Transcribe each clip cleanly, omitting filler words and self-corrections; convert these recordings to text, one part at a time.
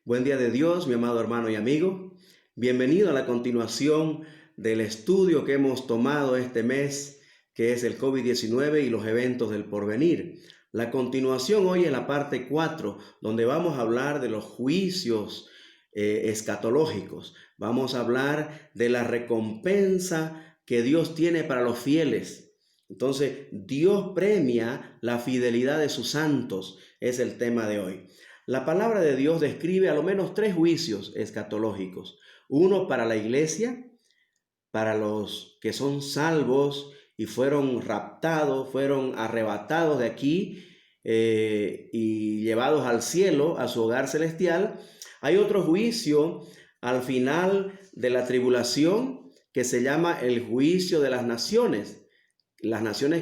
Buen día de Dios, mi amado hermano y amigo. Bienvenido a la continuación del estudio que hemos tomado este mes, que es el COVID-19 y los eventos del porvenir. La continuación hoy es la parte 4, donde vamos a hablar de los juicios escatológicos. Vamos a hablar de la recompensa que Dios tiene para los fieles. Entonces, Dios premia la fidelidad de sus santos, es el tema de hoy. La palabra de Dios describe a lo menos 3 juicios escatológicos. Uno para la iglesia, para los que son salvos y fueron raptados, fueron arrebatados de aquí y llevados al cielo, a su hogar celestial. Hay otro juicio al final de la tribulación que se llama el juicio de las naciones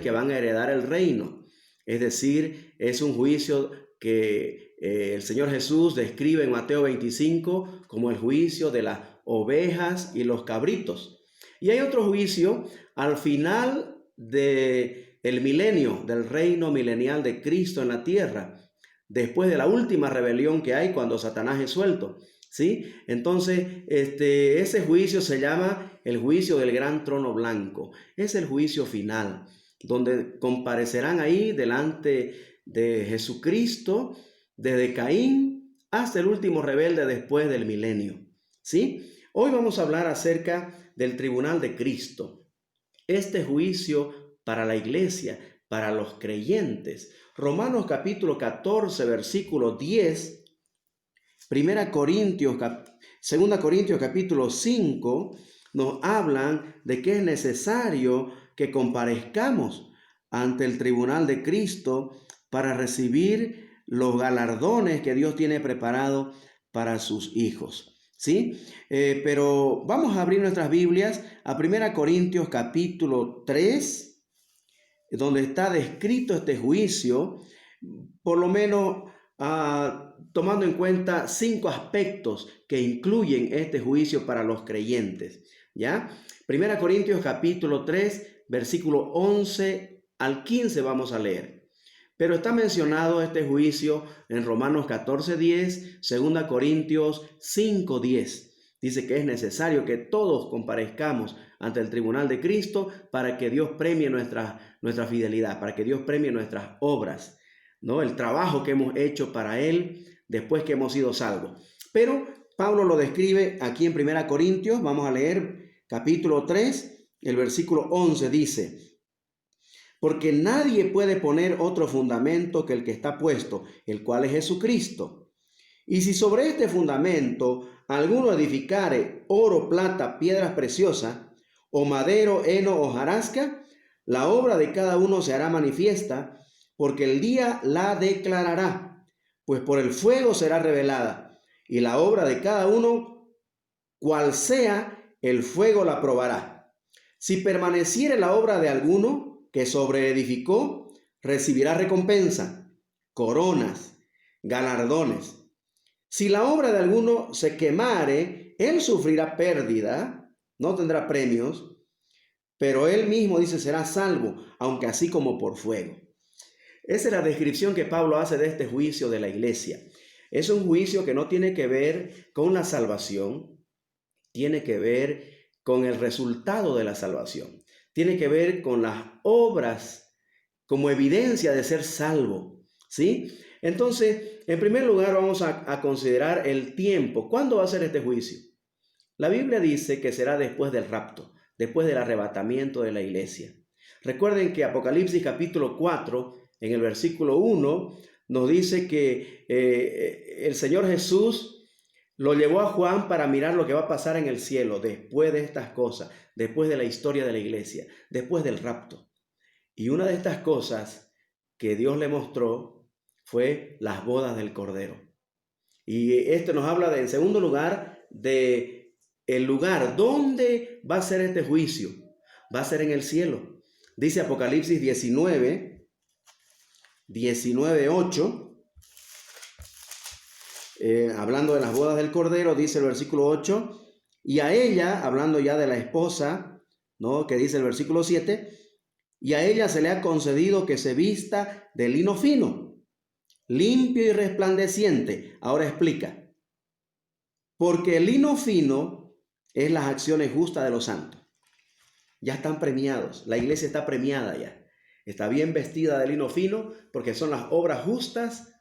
que van a heredar el reino. Es decir, es un juicio que el Señor Jesús describe en Mateo 25 como el juicio de las ovejas y los cabritos. Y hay otro juicio al final del milenio, del reino milenial de Cristo en la tierra, después de la última rebelión que hay cuando Satanás es suelto. ¿Sí? Entonces, ese juicio se llama el juicio del gran trono blanco. Es el juicio final, donde comparecerán ahí delante de Jesucristo, desde Caín hasta el último rebelde después del milenio. ¿Sí? Hoy vamos a hablar acerca del tribunal de Cristo. Este juicio para la iglesia, para los creyentes. Romanos capítulo 14, versículo 10. 2 Corintios capítulo 5 nos hablan de que es necesario que comparezcamos ante el tribunal de Cristo para recibir los galardones que Dios tiene preparado para sus hijos. ¿Sí? Pero vamos a abrir nuestras Biblias a 1 Corintios capítulo 3, donde está descrito este juicio, por lo menos tomando en cuenta 5 aspectos que incluyen este juicio para los creyentes. ¿Ya? 1 Corintios capítulo 3, versículo 11 al 15 vamos a leer. Pero está mencionado este juicio en Romanos 14:10, 2 Corintios 5:10. Dice que es necesario que todos comparezcamos ante el tribunal de Cristo para que Dios premie nuestra fidelidad, para que Dios premie nuestras obras, ¿no? El trabajo que hemos hecho para Él después que hemos sido salvos. Pero Pablo lo describe aquí en 1 Corintios. Vamos a leer capítulo 3, el versículo 11 dice: porque nadie puede poner otro fundamento que el que está puesto, el cual es Jesucristo. Y si sobre este fundamento alguno edificare oro, plata, piedras preciosas, o madero, heno, o hojarasca, la obra de cada uno se hará manifiesta, porque el día la declarará, pues por el fuego será revelada, y la obra de cada uno, cual sea, el fuego la probará. Si permaneciere la obra de alguno que sobreedificó, recibirá recompensa, coronas, galardones. Si la obra de alguno se quemare, él sufrirá pérdida, no tendrá premios, pero él mismo dice será salvo, aunque así como por fuego. Esa es la descripción que Pablo hace de este juicio de la iglesia. Es un juicio que no tiene que ver con la salvación, tiene que ver con el resultado de la salvación. Tiene que ver con las obras como evidencia de ser salvo, ¿sí? Entonces, en primer lugar vamos a considerar el tiempo. ¿Cuándo va a ser este juicio? La Biblia dice que será después del rapto, después del arrebatamiento de la iglesia. Recuerden que Apocalipsis capítulo 4, en el versículo 1, nos dice que el Señor Jesús lo llevó a Juan para mirar lo que va a pasar en el cielo después de estas cosas, después de la historia de la iglesia, después del rapto. Y una de estas cosas que Dios le mostró fue las bodas del Cordero. Y esto nos habla en segundo lugar, de el lugar donde va a ser este juicio. Va a ser en el cielo. Dice Apocalipsis 19:8. Hablando de las bodas del Cordero, dice el versículo 8, y a ella, hablando ya de la esposa, ¿no? Que dice el versículo 7, y a ella se le ha concedido que se vista de lino fino, limpio y resplandeciente. Ahora explica. Porque el lino fino es las acciones justas de los santos. Ya están premiados. La iglesia está premiada ya. Está bien vestida de lino fino porque son las obras justas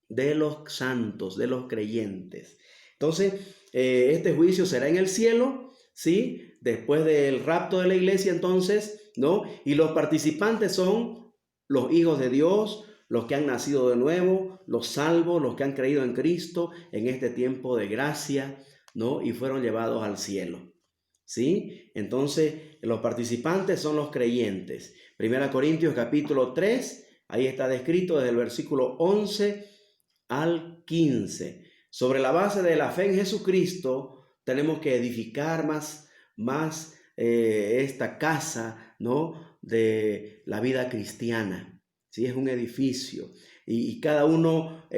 de los santos, de los creyentes. Entonces, este juicio será en el cielo, ¿sí? Después del rapto de la iglesia, entonces, ¿no? Y los participantes son los hijos de Dios, los que han nacido de nuevo, los salvos, los que han creído en Cristo en este tiempo de gracia, ¿no? Y fueron llevados al cielo, ¿sí? Entonces, los participantes son los creyentes. Primera Corintios capítulo 3, ahí está descrito desde el versículo 11 al 15. Sobre la base de la fe en Jesucristo, tenemos que edificar más esta casa, ¿no? De la vida cristiana. ¿Sí? Es un edificio y cada uno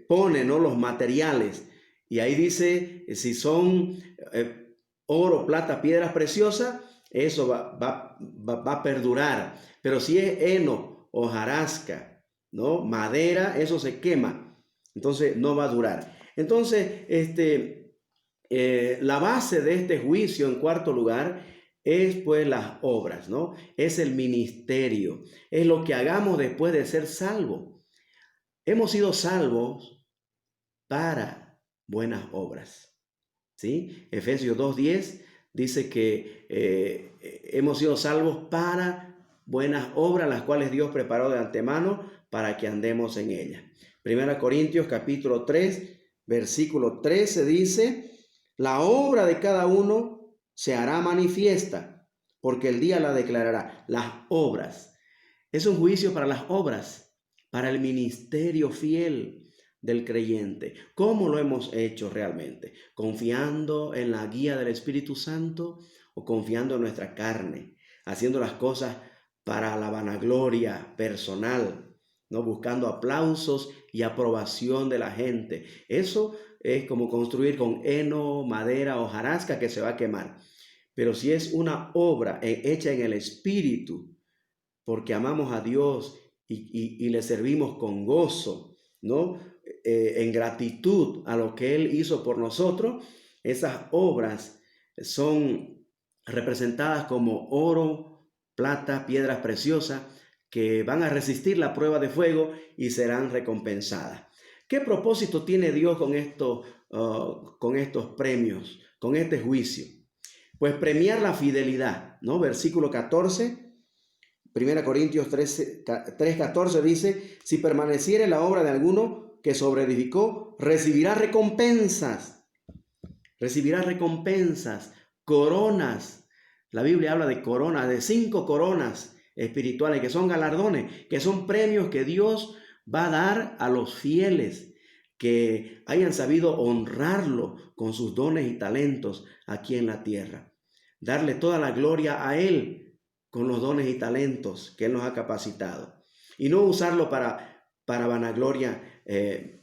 pone, ¿no? Los materiales. Y ahí dice, si son oro, plata, piedras preciosas, eso va a perdurar. Pero si es heno, hojarasca, ¿no? Madera, eso se quema, entonces no va a durar. Entonces, la base de este juicio, en cuarto lugar, es pues las obras, ¿no? Es el ministerio, es lo que hagamos después de ser salvos. Hemos sido salvos para buenas obras, ¿sí? Efesios 2:10 dice que hemos sido salvos para buenas obras, las cuales Dios preparó de antemano para que andemos en ellas. Primera Corintios capítulo 3, versículo 13 dice, la obra de cada uno se hará manifiesta, porque el día la declarará. Las obras. Es un juicio para las obras, para el ministerio fiel del creyente. ¿Cómo lo hemos hecho realmente? ¿Confiando en la guía del Espíritu Santo o confiando en nuestra carne? Haciendo las cosas para la vanagloria personal, ¿no? Buscando aplausos y aprobación de la gente. Eso es como construir con heno, madera o hojarasca que se va a quemar. Pero si es una obra hecha en el Espíritu, porque amamos a Dios y le servimos con gozo, ¿no? En gratitud a lo que Él hizo por nosotros, esas obras son representadas como oro, plata, piedras preciosas que van a resistir la prueba de fuego y serán recompensadas. ¿Qué propósito tiene Dios con estos premios, con este juicio? Pues premiar la fidelidad, ¿no? Versículo 14. 1 Corintios 3:14 dice, si permaneciere la obra de alguno que sobreedificó, recibirá recompensas, coronas. La Biblia habla de coronas, de 5 coronas espirituales, que son galardones, que son premios que Dios va a dar a los fieles que hayan sabido honrarlo con sus dones y talentos aquí en la tierra. Darle toda la gloria a Él con los dones y talentos que Él nos ha capacitado. Y no usarlo para vanagloria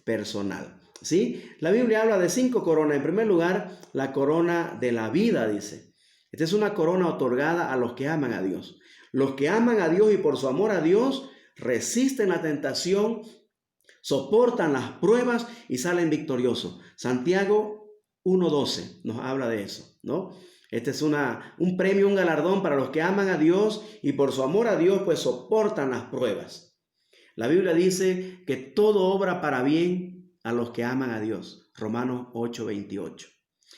personal. ¿Sí? La Biblia habla de 5 coronas. En primer lugar, la corona de la vida, dice. Esta es una corona otorgada a los que aman a Dios. Los que aman a Dios y por su amor a Dios resisten la tentación, soportan las pruebas y salen victoriosos. Santiago 1:12 nos habla de eso, ¿no? Este es un premio, un galardón para los que aman a Dios y por su amor a Dios pues soportan las pruebas. La Biblia dice que todo obra para bien a los que aman a Dios. Romanos 8:28.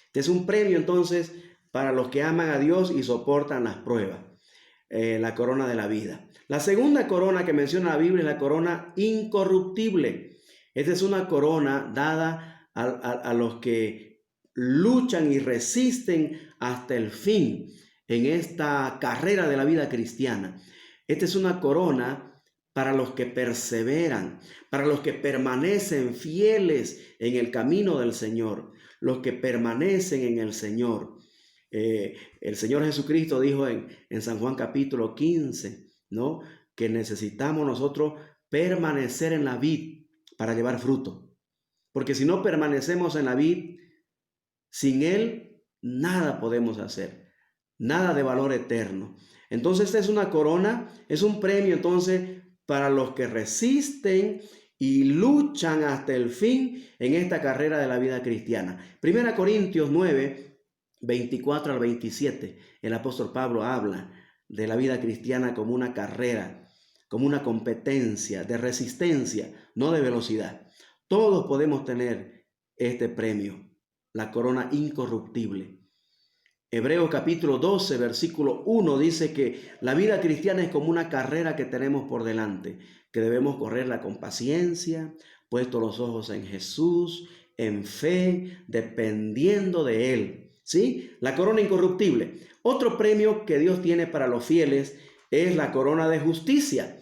Este es un premio entonces para los que aman a Dios y soportan las pruebas. La corona de la vida. La segunda corona que menciona la Biblia es la corona incorruptible. Esta es una corona dada a los que luchan y resisten hasta el fin en esta carrera de la vida cristiana. Esta es una corona para los que perseveran, para los que permanecen fieles en el camino del Señor, los que permanecen en el Señor. El Señor Jesucristo dijo en San Juan capítulo 15, ¿no? Que necesitamos nosotros permanecer en la vid para llevar fruto. Porque si no permanecemos en la vid, sin Él nada podemos hacer, nada de valor eterno. Entonces esta es una corona, es un premio entonces para los que resisten y luchan hasta el fin en esta carrera de la vida cristiana. 1 Corintios 9, 24 al 27, el apóstol Pablo habla de la vida cristiana como una carrera, como una competencia de resistencia, no de velocidad. Todos podemos tener este premio, la corona incorruptible. Hebreos capítulo 12, versículo 1 dice que la vida cristiana es como una carrera que tenemos por delante, que debemos correrla con paciencia, puesto los ojos en Jesús, en fe, dependiendo de Él. ¿Sí? La corona incorruptible. Otro premio que Dios tiene para los fieles es la corona de justicia.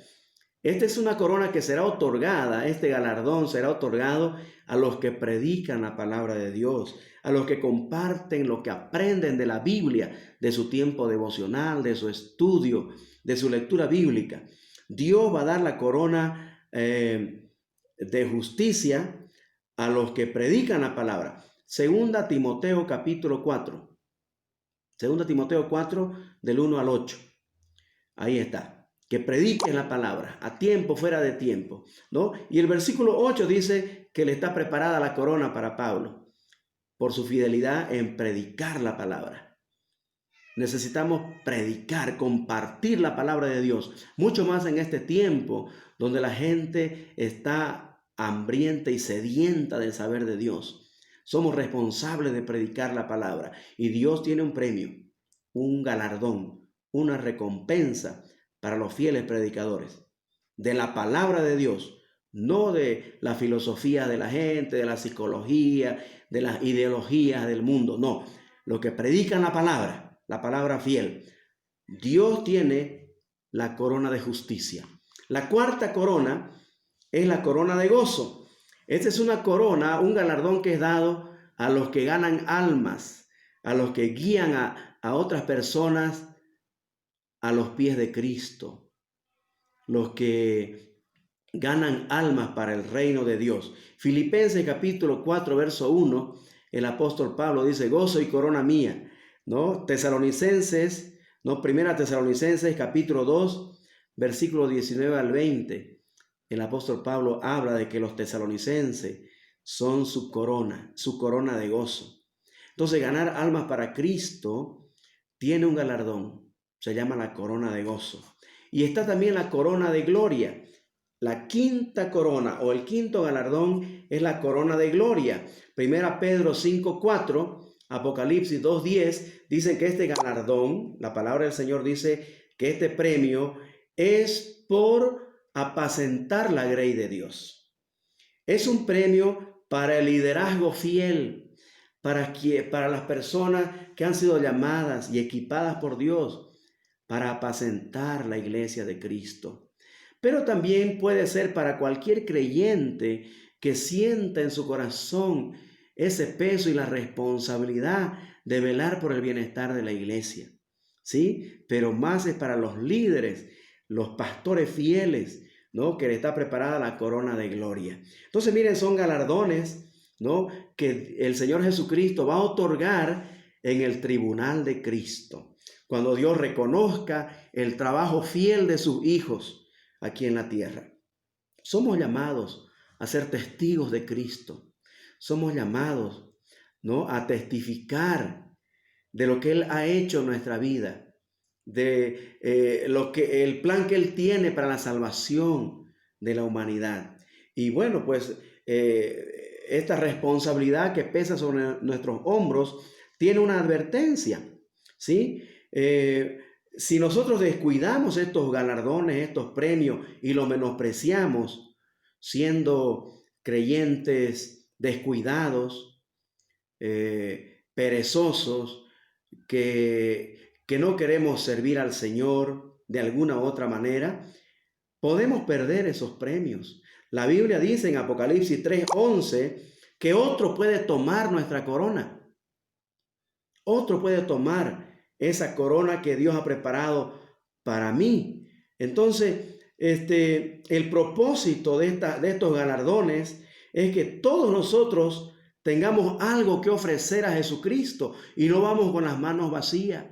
Esta es una corona que será otorgada, este galardón será otorgado a los que predican la palabra de Dios, a los que comparten lo que aprenden de la Biblia, de su tiempo devocional, de su estudio, de su lectura bíblica. Dios va a dar la corona de justicia a los que predican la palabra. Segunda Timoteo capítulo 4. Segunda Timoteo 4 del 1 al 8. Ahí está. Que prediquen la palabra a tiempo, fuera de tiempo, ¿no? Y el versículo 8 dice que le está preparada la corona para Pablo por su fidelidad en predicar la palabra. Necesitamos predicar, compartir la palabra de Dios, mucho más en este tiempo donde la gente está hambrienta y sedienta del saber de Dios. Somos responsables de predicar la palabra y Dios tiene un premio, un galardón, una recompensa para los fieles predicadores de la palabra de Dios, no de la filosofía de la gente, de la psicología, de las ideologías del mundo, no, los que predican la palabra fiel. Dios tiene la corona de justicia. La cuarta corona es la corona de gozo. Esta es una corona, un galardón que es dado a los que ganan almas, a los que guían a otras personas a los pies de Cristo, los que ganan almas para el reino de Dios. Filipenses capítulo 4, verso 1, el apóstol Pablo dice, gozo y corona mía, ¿no? Tesalonicenses, ¿no? Primera Tesalonicenses capítulo 2, versículo 19 al 20, el apóstol Pablo habla de que los tesalonicenses son su corona de gozo. Entonces, ganar almas para Cristo tiene un galardón. Se llama la corona de gozo. Y está también la corona de gloria. La quinta corona o el quinto galardón es la corona de gloria. Primera Pedro 5:4, Apocalipsis 2:10 dice que este galardón, la palabra del Señor dice que este premio es por apacentar la grey de Dios. Es un premio para el liderazgo fiel, para las personas que han sido llamadas y equipadas por Dios para apacentar la iglesia de Cristo. Pero también puede ser para cualquier creyente que sienta en su corazón ese peso y la responsabilidad de velar por el bienestar de la iglesia. ¿Sí? Pero más es para los líderes, los pastores fieles, ¿no? Que le está preparada la corona de gloria. Entonces, miren, son galardones, ¿no? Que el Señor Jesucristo va a otorgar en el tribunal de Cristo, cuando Dios reconozca el trabajo fiel de sus hijos aquí en la tierra. Somos llamados a ser testigos de Cristo. Somos llamados, ¿no? A testificar de lo que Él ha hecho en nuestra vida, de el plan que Él tiene para la salvación de la humanidad. Y bueno, pues esta responsabilidad que pesa sobre nuestros hombros tiene una advertencia, ¿sí? Si nosotros descuidamos estos galardones, estos premios y los menospreciamos, siendo creyentes descuidados, perezosos, que no queremos servir al Señor de alguna u otra manera, podemos perder esos premios. La Biblia dice en Apocalipsis 3:11 que otro puede tomar nuestra corona. Otro puede tomar esa corona que Dios ha preparado para mí. Entonces, el propósito de estos galardones es que todos nosotros tengamos algo que ofrecer a Jesucristo y no vamos con las manos vacías.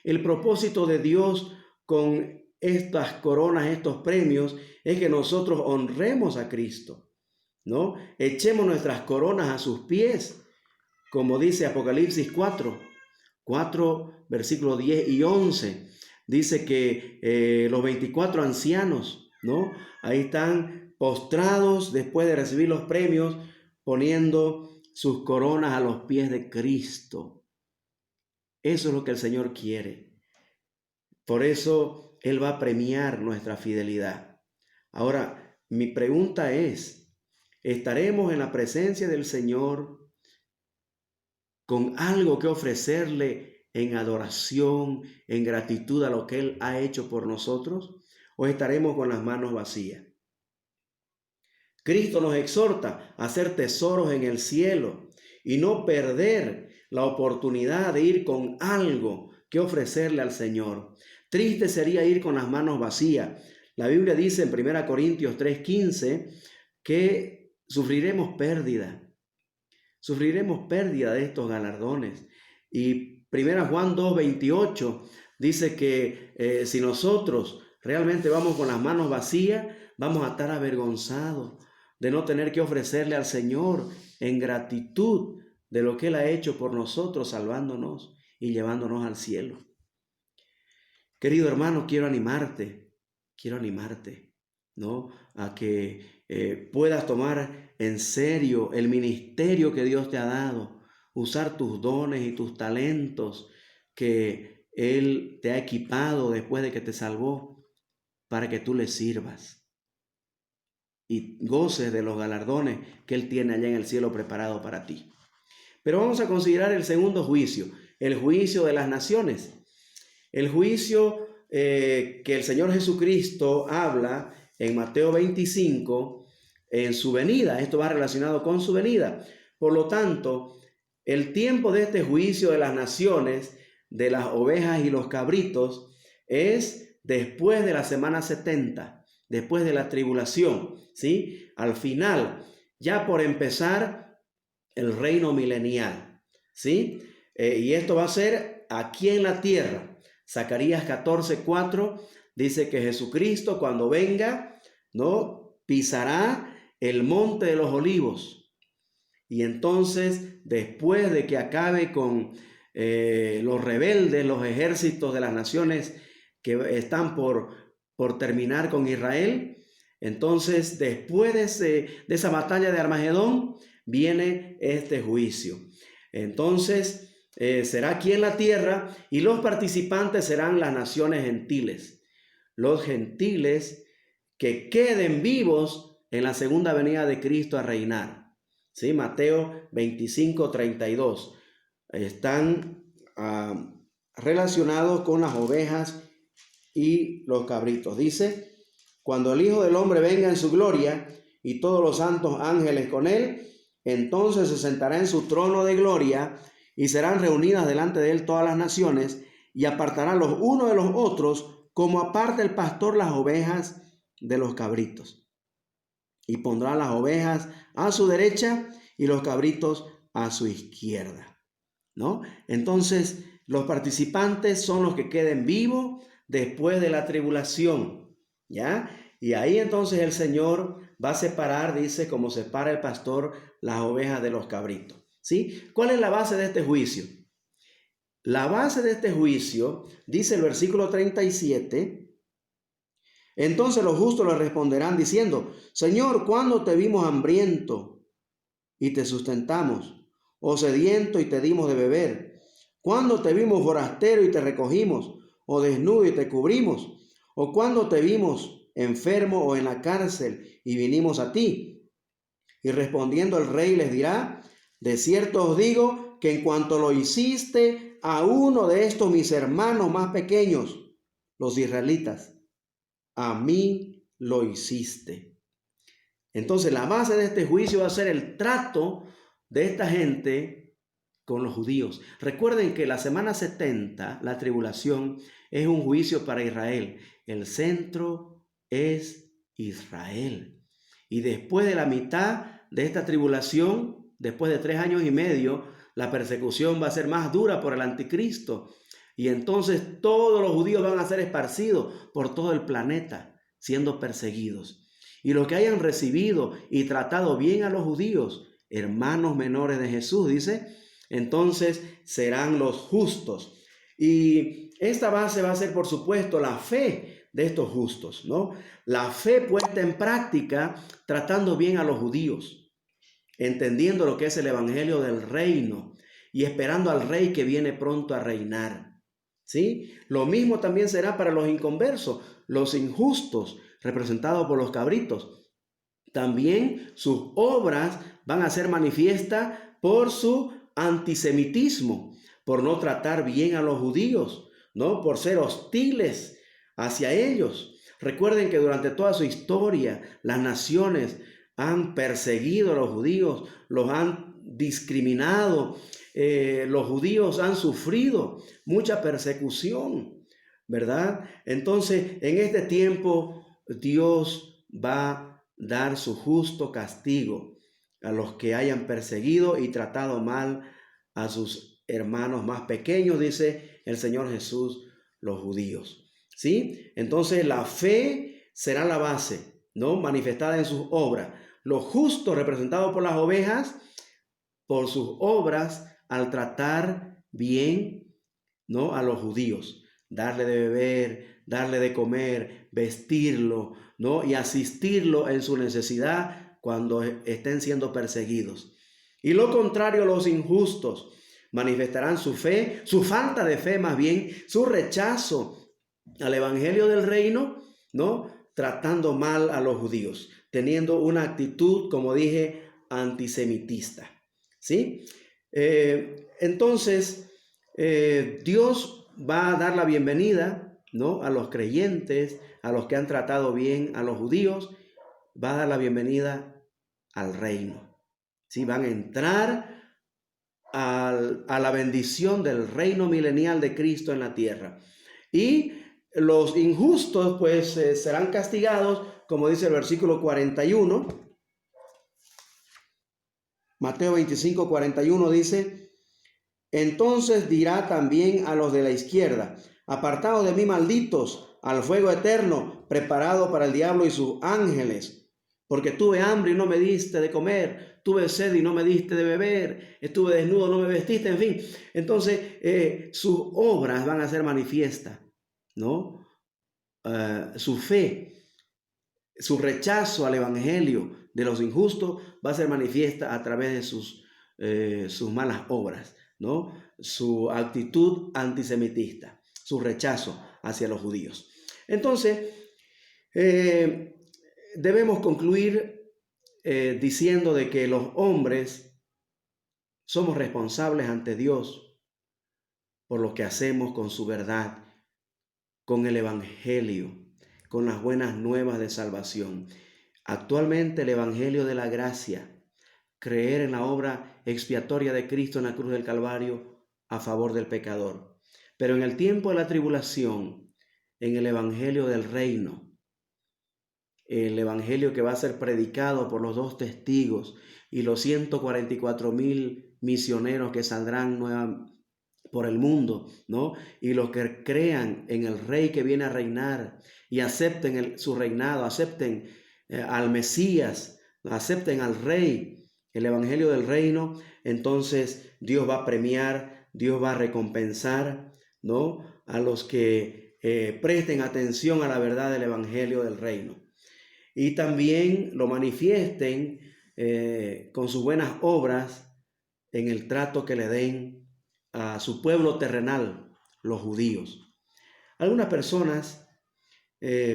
El propósito de Dios con estas coronas, estos premios, es que nosotros honremos a Cristo. ¿no? Echemos nuestras coronas a sus pies, como dice Apocalipsis 4, versículos 10 y 11. Dice que los 24 ancianos, ¿no? Ahí están postrados después de recibir los premios, poniendo sus coronas a los pies de Cristo. Eso es lo que el Señor quiere. Por eso Él va a premiar nuestra fidelidad. Ahora, mi pregunta es, ¿estaremos en la presencia del Señor con algo que ofrecerle en adoración, en gratitud a lo que Él ha hecho por nosotros? ¿O estaremos con las manos vacías? Cristo nos exhorta a hacer tesoros en el cielo y no perder la oportunidad de ir con algo que ofrecerle al Señor. Triste sería ir con las manos vacías. La Biblia dice en 1 Corintios 3:15 que sufriremos pérdida de estos galardones. Y 1 Juan 2:28 dice que si nosotros realmente vamos con las manos vacías, vamos a estar avergonzados de no tener que ofrecerle al Señor en gratitud de lo que Él ha hecho por nosotros, salvándonos y llevándonos al cielo. Querido hermano, quiero animarte, ¿no? A que puedas tomar en serio el ministerio que Dios te ha dado, usar tus dones y tus talentos que Él te ha equipado después de que te salvó para que tú le sirvas y goces de los galardones que Él tiene allá en el cielo preparado para ti. Pero vamos a considerar el segundo juicio, el juicio de las naciones. El juicio que el Señor Jesucristo habla en Mateo 25 en su venida. Esto va relacionado con su venida. Por lo tanto, el tiempo de este juicio de las naciones, de las ovejas y los cabritos, es después de la semana 70, después de la tribulación, ¿sí? Al final, ya por empezar el reino milenial, ¿sí? Y esto va a ser aquí en la tierra. Zacarías 14:4 dice que Jesucristo cuando venga, ¿no? Pisará el monte de los olivos. Y entonces, después de que acabe con los rebeldes, los ejércitos de las naciones que están por terminar con Israel, entonces después de esa batalla de Armagedón, viene este juicio. Entonces será aquí en la tierra y los participantes serán las naciones gentiles. Los gentiles que queden vivos en la segunda venida de Cristo a reinar. ¿Sí? Mateo 25:32. Están relacionados con las ovejas y los cabritos. Dice, cuando el Hijo del Hombre venga en su gloria y todos los santos ángeles con él, entonces se sentará en su trono de gloria y serán reunidas delante de él todas las naciones y apartará los unos de los otros como aparta el pastor las ovejas de los cabritos. Y pondrá las ovejas a su derecha y los cabritos a su izquierda, ¿no? Entonces, los participantes son los que queden vivos después de la tribulación, ¿ya? Y ahí entonces el Señor va a separar, dice, como separa el pastor las ovejas de los cabritos, ¿sí? ¿Cuál es la base de este juicio? La base de este juicio, dice el versículo 37, entonces los justos le responderán diciendo, Señor, ¿cuándo te vimos hambriento y te sustentamos? ¿O sediento y te dimos de beber? ¿Cuándo te vimos forastero y te recogimos? ¿O desnudo y te cubrimos? ¿O cuándo te vimos enfermo o en la cárcel y vinimos a ti? Y respondiendo el rey les dirá, de cierto os digo que en cuanto lo hiciste a uno de estos mis hermanos más pequeños, los israelitas, a mí lo hiciste. Entonces la base de este juicio va a ser el trato de esta gente con los judíos. Recuerden que la semana 70, la tribulación, es un juicio para Israel. El centro es Israel. Y después de la mitad de esta tribulación, después de 3 años y medio, la persecución va a ser más dura por el anticristo. Y entonces todos los judíos van a ser esparcidos por todo el planeta, siendo perseguidos. Y los que hayan recibido y tratado bien a los judíos, hermanos menores de Jesús, dice, entonces serán los justos. Y esta base va a ser, por supuesto, la fe de estos justos, ¿no? La fe puesta en práctica tratando bien a los judíos, entendiendo lo que es el evangelio del reino y esperando al rey que viene pronto a reinar. ¿Sí? Lo mismo también será para los inconversos, los injustos, representados por los cabritos. También sus obras van a ser manifiestas por su antisemitismo, por no tratar bien a los judíos, ¿no? Por ser hostiles hacia ellos. Recuerden que durante toda su historia las naciones han perseguido a los judíos, los han discriminado, los judíos han sufrido mucha persecución, ¿verdad? Entonces, en este tiempo, Dios va a dar su justo castigo a los que hayan perseguido y tratado mal a sus hermanos más pequeños, dice el Señor Jesús, los judíos. ¿Sí? Entonces, la fe será la base, ¿no? Manifestada en sus obras. Los justos, representados por las ovejas, por sus obras, al tratar bien, ¿no? A los judíos, darle de beber, darle de comer, vestirlo, ¿no? Y asistirlo en su necesidad cuando estén siendo perseguidos. Y lo contrario, los injustos manifestarán su fe, su falta de fe más bien, su rechazo al evangelio del reino, ¿no? Tratando mal a los judíos, teniendo una actitud, como dije, antisemitista. ¿Sí? Entonces, Dios va a dar la bienvenida, ¿no? A los creyentes, a los que han tratado bien a los judíos, va a dar la bienvenida al reino. ¿Sí? Van a entrar a la bendición del reino milenial de Cristo en la tierra. Y los injustos, pues, serán castigados, como dice el versículo 41. Mateo 25, 41 dice, entonces dirá también a los de la izquierda, apartados de mí, malditos, al fuego eterno, preparado para el diablo y sus ángeles, porque tuve hambre y no me diste de comer, tuve sed y no me diste de beber, estuve desnudo, no me vestiste, en fin. Entonces, sus obras van a ser manifiestas, ¿no? Su fe, su rechazo al evangelio de los injustos va a ser manifiesta a través de sus malas obras, ¿no? Su actitud antisemitista, su rechazo hacia los judíos. Entonces, debemos concluir diciendo de que los hombres somos responsables ante Dios por lo que hacemos con su verdad, con el evangelio, con las buenas nuevas de salvación. Actualmente el evangelio de la gracia, creer en la obra expiatoria de Cristo en la cruz del Calvario a favor del pecador. Pero en el tiempo de la tribulación, en el evangelio del reino, el evangelio que va a ser predicado por los 2 testigos y los 144,000 misioneros que saldrán por el mundo, ¿no? Y los que crean en el rey que viene a reinar y acepten su reinado, acepten al Mesías, acepten al rey, el evangelio del reino, entonces Dios va a premiar, Dios va a recompensar, ¿no? A los que presten atención a la verdad del evangelio del reino. Y también lo manifiesten con sus buenas obras en el trato que le den a su pueblo terrenal, los judíos. Algunas personas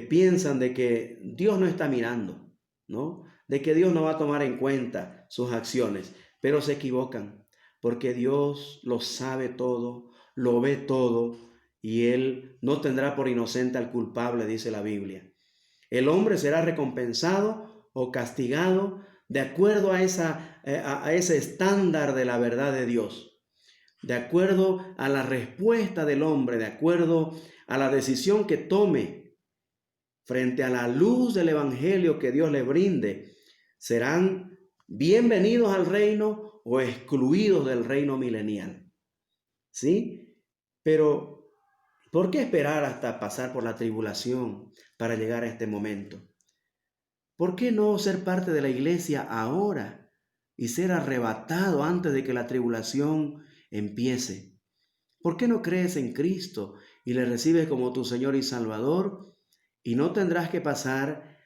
piensan de que Dios no está mirando, ¿no? De que Dios no va a tomar en cuenta sus acciones, pero se equivocan, porque Dios lo sabe todo, lo ve todo, y Él no tendrá por inocente al culpable, dice la Biblia. El hombre será recompensado o castigado de acuerdo a ese estándar de la verdad de Dios, de acuerdo a la respuesta del hombre, de acuerdo a la decisión que tome frente a la luz del evangelio que Dios le brinde. Serán bienvenidos al reino o excluidos del reino milenial. ¿Sí? Pero ¿por qué esperar hasta pasar por la tribulación para llegar a este momento? ¿Por qué no ser parte de la iglesia ahora y ser arrebatado antes de que la tribulación empiece? ¿Por qué no crees en Cristo y le recibes como tu Señor y Salvador y no tendrás que pasar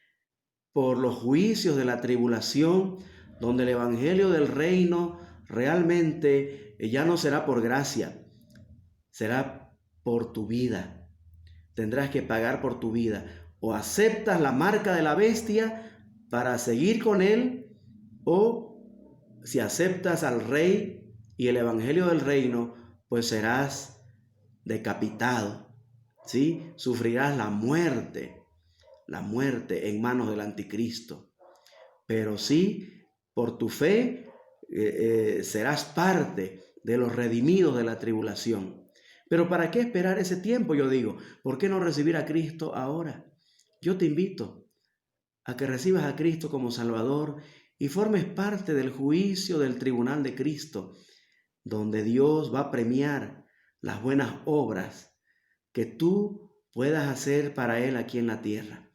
por los juicios de la tribulación, donde el evangelio del reino realmente ya no será por gracia, será por tu vida? Tendrás que pagar por tu vida. O aceptas la marca de la bestia para seguir con él, o si aceptas al rey y el evangelio del reino, pues serás decapitado, ¿sí? Sufrirás la muerte en manos del anticristo. Pero sí, por tu fe, serás parte de los redimidos de la tribulación. Pero ¿para qué esperar ese tiempo? Yo digo, ¿por qué no recibir a Cristo ahora? Yo te invito a que recibas a Cristo como Salvador y formes parte del juicio del tribunal de Cristo, donde Dios va a premiar las buenas obras que tú puedas hacer para Él aquí en la tierra.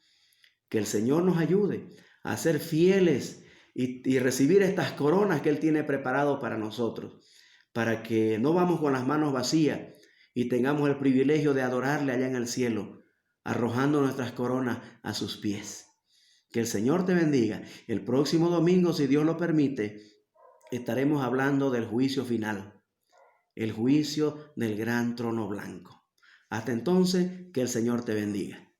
Que el Señor nos ayude a ser fieles y recibir estas coronas que Él tiene preparado para nosotros, para que no vamos con las manos vacías y tengamos el privilegio de adorarle allá en el cielo, arrojando nuestras coronas a sus pies. Que el Señor te bendiga. El próximo domingo, si Dios lo permite, estaremos hablando del juicio final, el juicio del gran trono blanco. Hasta entonces, que el Señor te bendiga.